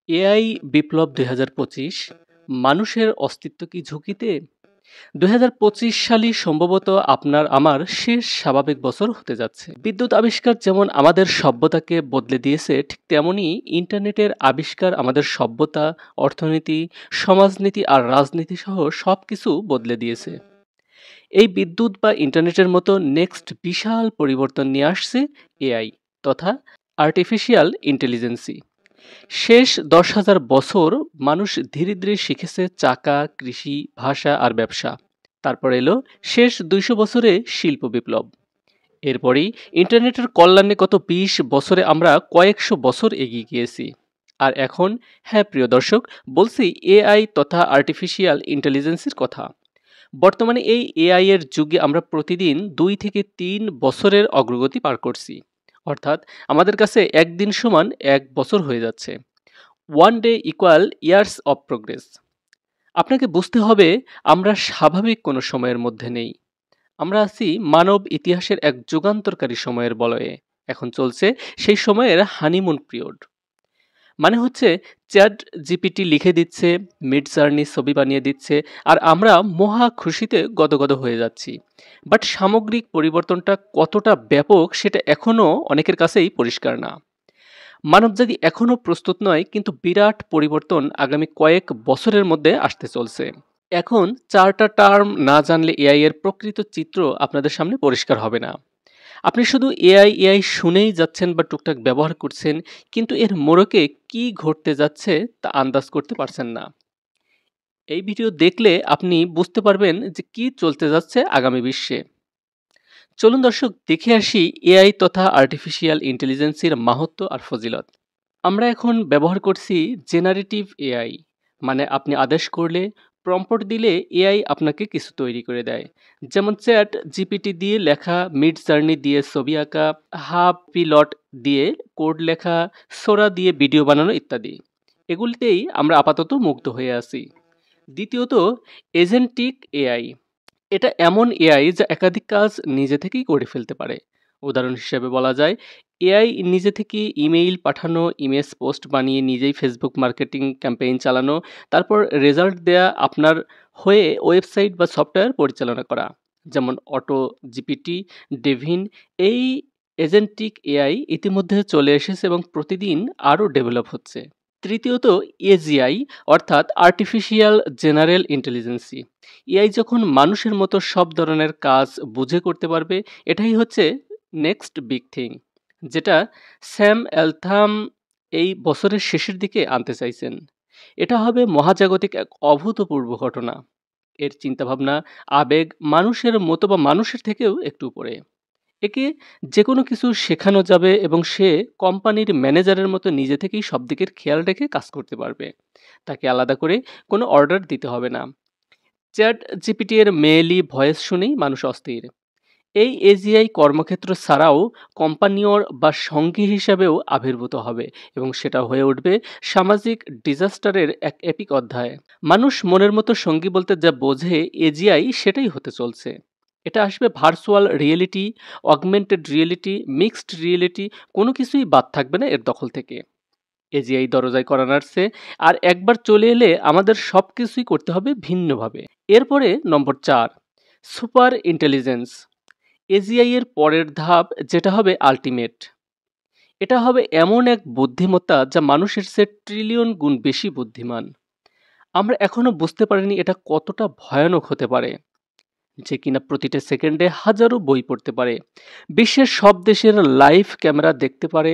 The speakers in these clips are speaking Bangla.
এআই বিপ্লব ২০২৫ মানুষের অস্তিত্ব কি ঝুঁকিতে? ২০২৫ সালই সম্ভবত আপনার আমার শেষ স্বাভাবিক বছর হতে যাচ্ছে। বিদ্যুৎ আবিষ্কার যেমন আমাদের সভ্যতাকে বদলে দিয়েছে, ঠিক তেমনি ইন্টারনেটের আবিষ্কার আমাদের সভ্যতা, অর্থনীতি, সমাজনীতি আর রাজনীতি সহ সবকিছু বদলে দিয়েছে। এই বিদ্যুৎ বা ইন্টারনেটের মতো নেক্সট বিশাল পরিবর্তন নিয়ে আসছে এআই তথা আর্টিফিশিয়াল ইন্টেলিজেন্সি। শেষ ১০,০০০ বছর মানুষ ধীরে ধীরে শিখেছে চাকা, কৃষি, ভাষা আর ব্যবসা। তারপর এলো শেষ ২০০ বছরে শিল্প বিপ্লব। এরপরেই ইন্টারনেটের কল্যাণে গত ২০ বছরে আমরা কয়েকশো বছর এগিয়ে গিয়েছি। আর এখন, হ্যাঁ প্রিয় দর্শক, বলছি এআই তথা আর্টিফিশিয়াল ইন্টেলিজেন্সের কথা। বর্তমানে এই এআই এর যুগে আমরা প্রতিদিন ২ থেকে ৩ বছরের অগ্রগতি পার করছি। অর্থাৎ আমাদের কাছে একদিন সমান ১ বছর হয়ে যাচ্ছে। One day equal years of progress. আপনাকে বুঝতে হবে আমরা স্বাভাবিক কোনো সময়ের মধ্যে নেই। আমরা আছি মানব ইতিহাসের এক যুগান্তরকারী সময়ের বলয়ে। এখন চলছে সেই সময়ের হানিমুন পিরিয়ড। মানে হচ্ছে চ্যাট জিপিটি লিখে দিচ্ছে, মিড জার্নি ছবি বানিয়ে দিচ্ছে, আর আমরা মহা খুশিতে গদগদ হয়ে যাচ্ছি। বাট সামগ্রিক পরিবর্তনটা কতটা ব্যাপক সেটা এখনও অনেকের কাছেই পরিষ্কার না। মানবজাতি এখনও প্রস্তুত নয়, কিন্তু বিরাট পরিবর্তন আগামী কয়েক বছরের মধ্যে আসতে চলছে। এখন ৪টা টার্ম না জানলে এআই এর প্রকৃত চিত্র আপনাদের সামনে পরিষ্কার হবে না। আপনি শুধু এআই এআই শুনেই যাচ্ছেন বা টুকটাক ব্যবহার করছেন, কিন্তু এর মোড়কে কি ঘটতে যাচ্ছে তা আন্দাজ করতে পারছেন না। এই ভিডিও দেখলে আপনি বুঝতে পারবেন যে কি চলতে যাচ্ছে আগামী বিশ্বে। চলুন দর্শক, দেখে আসি এআই তথা আর্টিফিশিয়াল ইন্টেলিজেন্সের মাহাত্ম্য আর ফজিলত। আমরা এখন ব্যবহার করছি জেনারেটিভ এআই, মানে আপনি আদেশ করলে, প্রম্পট দিলে এআই আপনাকে কিছু তৈরি করে দেয়। যেমন চ্যাট জিপিটি দিয়ে লেখা, মিড জার্নি দিয়ে ছবি আঁকা, হাব পিলট দিয়ে কোড লেখা, সোরা দিয়ে ভিডিও বানানো ইত্যাদি। এগুলিতেই আমরা আপাতত মুগ্ধ হয়ে আছি। দ্বিতীয়ত, এজেন্টিক এআই। এটা এমন এআই যা একাধিক কাজ নিজে থেকেই করে ফেলতে পারে। উদাহরণ হিসেবে বলা যায়, এআই নিজে থেকে ইমেইল পাঠানো, ইমেজ পোস্ট বানিয়ে নিজেই ফেসবুক মার্কেটিং ক্যাম্পেইন চালানো, তারপর রেজাল্ট দেয়া আপনার হয়ে ওয়েবসাইট বা সফটওয়্যার পরিচালনা করা। যেমন অটো জিপিটি, ডেভিন। এই এজেন্টিক এআই ইতিমধ্যে চলে এসেছে এবং প্রতিদিন আরও ডেভেলপ হচ্ছে। তৃতীয়ত, এজিআই অর্থাৎ আর্টিফিশিয়াল জেনারেল ইন্টেলিজেন্সি। এআই যখন মানুষের মতো সব ধরনের কাজ বুঝে করতে পারবে, এটাই হচ্ছে নেক্সট বিগ থিং, যেটা স্যাম অ্যালথাম এই বছরের শেষের দিকে আনতে চাইছেন। এটা হবে মহাজাগতিক এক অভূতপূর্ব ঘটনা। এর চিন্তাভাবনা, আবেগ মানুষের মতো বা মানুষের থেকেও একটু উপরে। একে যে কোনো কিছু শেখানো যাবে এবং সে কোম্পানির ম্যানেজারের মতো নিজে থেকেই সব দিকের খেয়াল রেখে কাজ করতে পারবে। তাকে আলাদা করে কোনো অর্ডার দিতে হবে না। চ্যাট জিপিটি এর মেইলি ভয়েস শুনেই মানুষ অস্থির। এই এজিআই কর্মক্ষেত্র ছাড়াও কোম্পানিওর বা সঙ্গী হিসাবেও আবির্ভূত হবে, এবং সেটা হয়ে উঠবে সামাজিক ডিজাস্টারের এক এপিক অধ্যায়। মানুষ মনের মতো সঙ্গী বলতে যা বোঝে এজিআই সেটাই হতে চলছে। এটা আসবে virtual reality, augmented reality, mixed reality, কোনো কিছুই বাদ থাকবে না এর দখল থেকে। এজিআই দরজায় করা নাড়ছে, আর একবার চলে এলে আমাদের সব কিছুই করতে হবে ভিন্নভাবে। এরপরে নম্বর ৪, সুপার ইন্টেলিজেন্স। এজিআই এর পরের ধাপ, যেটা হবে আল্টিমেট। এটা হবে এমন এক বুদ্ধিমত্তা যা মানুষের চেয়ে ট্রিলিয়ন গুণ বেশি বুদ্ধিমান। আমরা এখনো বুঝতে পারিনি এটা কতটা ভয়ানক হতে পারে, যে কিনা প্রতিটা সেকেন্ডে হাজারো বই পড়তে পারে, বিশ্বের সব দেশের লাইভ ক্যামেরা দেখতে পারে,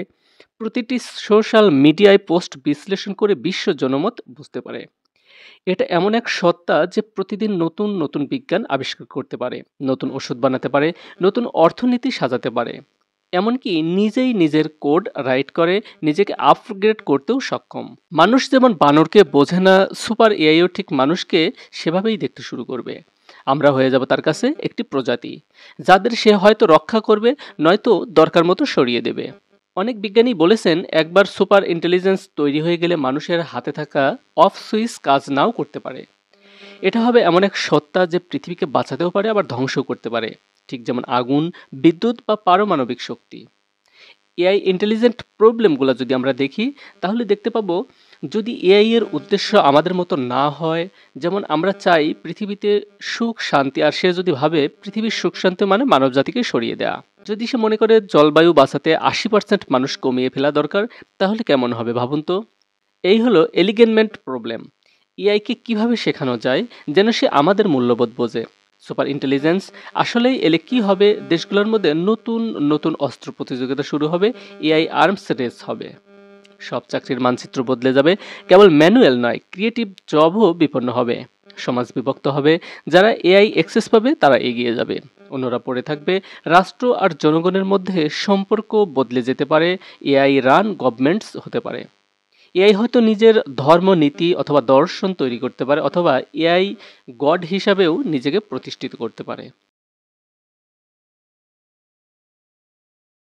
প্রতিটি সোশ্যাল মিডিয়ায় পোস্ট বিশ্লেষণ করে বিশ্ব জনমত বুঝতে পারে। এটা এমন এক সত্তা যে প্রতিদিন নতুন নতুন বিজ্ঞান আবিষ্কার করতে পারে, নতুন ওষুধ বানাতে পারে, নতুন অর্থনীতি সাজাতে পারে, এমনকি নিজেই নিজের কোড রাইট করে নিজেকে আপগ্রেড করতেও সক্ষম। মানুষ যেমন বানরকে বোঝে না, সুপার এআইও ঠিক মানুষকে সেভাবেই দেখতে শুরু করবে। আমরা হয়ে যাব তার কাছে একটি প্রজাতি, যাদের সে হয়তো রক্ষা করবে, নয়তো দরকার মতো সরিয়ে দেবে। অনেক বিজ্ঞানী বলেছেন, একবার সুপার ইন্টেলিজেন্স তৈরি হয়ে গেলে মানুষের হাতে থাকা অফ সুইচ কাজ নাও করতে পারে। এটা হবে এমন এক সত্তা যে পৃথিবীকে বাঁচাতেও পারে, আবার ধ্বংসও করতে পারে, ঠিক যেমন আগুন, বিদ্যুৎ বা পারমাণবিক শক্তি। এআই ইন্টেলিজেন্ট প্রবলেমগুলো যদি আমরা দেখি, তাহলে দেখতে পাবো যদি এআই এর উদ্দেশ্য আমাদের মতো না হয়, যেমন আমরা চাই পৃথিবীতে সুখ শান্তি, আর সে যদি ভাবে পৃথিবীর সুখ শান্তি মানে মানব জাতিকে সরিয়ে দেয়া, যদি সে মনে করে জলবায়ু বাঁচাতে 80% মানুষ কমিয়ে ফেলা দরকার, তাহলে কেমন হবে ভাবুন তো। এই হলো এলিগেনমেন্ট প্রবলেম। এআইকে কিভাবে শেখানো যায় যেন সে আমাদের মূল্যবোধ বোঝে। সুপার ইন্টেলিজেন্স আসলেই এলে কি হবে, দেশগুলোর মধ্যে নতুন নতুন অস্ত্র প্রতিযোগিতা শুরু হবে, এআই আর্মস রেস হবে, সব চাকরির মানচিত্র বদলে যাবে, কেবল ম্যানুয়াল নয় ক্রিয়েটিভ জবও বিপন্ন হবে, সমাজ বিভক্ত হবে, যারা এআই অ্যাক্সেস পাবে তারা এগিয়ে যাবে, অন্যরা পড়ে থাকবে, রাষ্ট্র আর জনগণের মধ্যে সম্পর্ক বদলে যেতে পারে, এআই রান গভর্নমেন্টস হতে পারে। এআই হয়তো নিজের ধর্ম নীতি অথবা দর্শন তৈরি করতে পারে, অথবা এআই গড হিসাবেও নিজেকে প্রতিষ্ঠিত করতে পারে।